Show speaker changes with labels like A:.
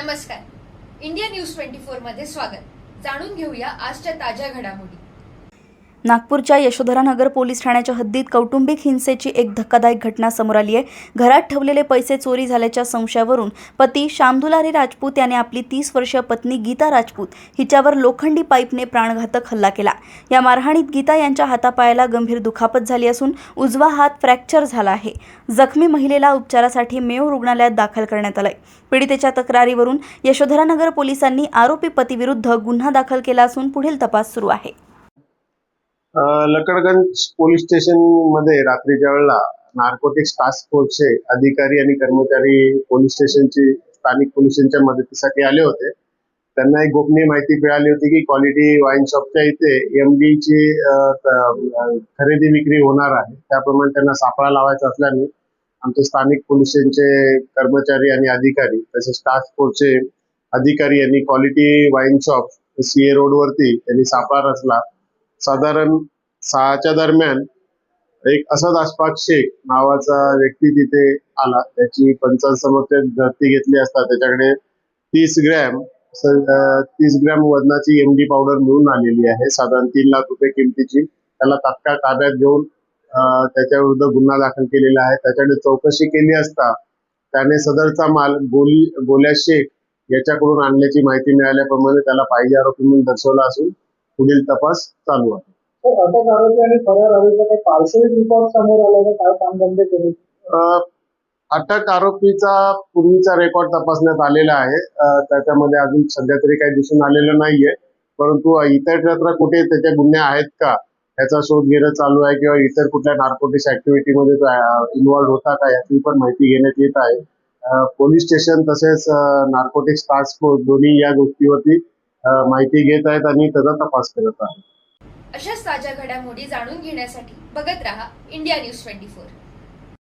A: नमस्कार. India news 24 मध्ये स्वागत. जाणून घेऊया आजच्या ताज्या घडामोडी.
B: नागपूरच्या यशोधरानगर पोलीस ठाण्याच्या हद्दीत कौटुंबिक हिंसेची एक धक्कादायक घटना समोर आली आहे. घरात ठेवलेले पैसे चोरी झाल्याच्या संशयावरून पती श्यामदुलारी राजपूत याने आपली 30 वर्षीय पत्नी गीता राजपूत हिच्यावर लोखंडी पाईपने प्राणघातक हल्ला केला. या मारहाणीत गीता यांच्या हातापायाला गंभीर दुखापत झाली असून उजवा हात फ्रॅक्चर झाला आहे. जखमी महिलेला उपचारासाठी मेयो रुग्णालयात दाखल करण्यात आलंय. पीडितेच्या तक्रारीवरून यशोधरानगर पोलिसांनी आरोपी पतीविरुद्ध गुन्हा दाखल केला असून पुढील तपास सुरू आहे.
C: लकडगंज पोलीस स्टेशन मध्ये रात्रीच्या वेळेला नार्कोटिक्स टास्क फोर्सचे अधिकारी आणि कर्मचारी पोलीस स्टेशनची स्थानिक पोलिसांच्या मदतीसाठी आले होते. त्यांना एक गोपनीय माहिती मिळाली होती की क्वालिटी वाईन शॉपच्या इथे MD ची खरेदी विक्री होणार आहे. त्याप्रमाणे त्यांना सापळा लावायचा असल्याने आमचे स्थानिक पोलिसांचे कर्मचारी आणि अधिकारी तसेच टास्क फोर्सचे अधिकारी यांनी quality wine shop CA road वरती त्यांनी सापळा रचला. साधारण 6च्या दरम्यान एक असद अशफाक शेख नावाचा व्यक्ती तिथे आला. त्याची पंचांसमोर झडती घेतली असता त्याच्याकडे 30 ग्रॅम वजनाची MD पावडर मिळून आलेली आहे. साधारण 3 लाख रुपये किमतीची. त्याला तात्काळ ताब्यात घेऊन त्याच्या विरुद्ध गुन्हा दाखल केलेला आहे. त्याच्याकडे चौकशी केली असता त्याने सदरचा माल गोल्या शेख याच्याकडून आणल्याची माहिती मिळाल्याप्रमाणे त्याला पाहिजे आरोपी म्हणून दर्शवला असून पुढील तपास चालू आहे.
D: अटक आरोपी आणि फरार आरोपीचा काही पार्सल रिपोर्ट समोर आला, काय कामधंदे केले?
C: अटक आरोपीचा पूर्वीचा रेकॉर्ड तपासण्यात आलेला आहे. त्याच्यामध्ये अजून सध्या तरी काही दिसून आलेलं नाहीये, परंतु इतर कुठे त्याचे गुन्हे आहेत का याचा शोध घेणं चालू आहे किंवा इतर कुठल्या नार्कोटिक्स ऍक्टिव्हिटीमध्ये इन्व्हॉल्व्ह होता का याची पण माहिती घेण्यात येत आहे. पोलीस स्टेशन तसेच नार्कोटिक्स टास्क फोर्स दोन्ही या गोष्टीवरती माहिती घेत आहेत आणि त्याचा तपास करत आहेत.
A: अशाच ताज्या घडामोडी जाणून घेण्यासाठी बघत रहा इंडिया न्यूज 24.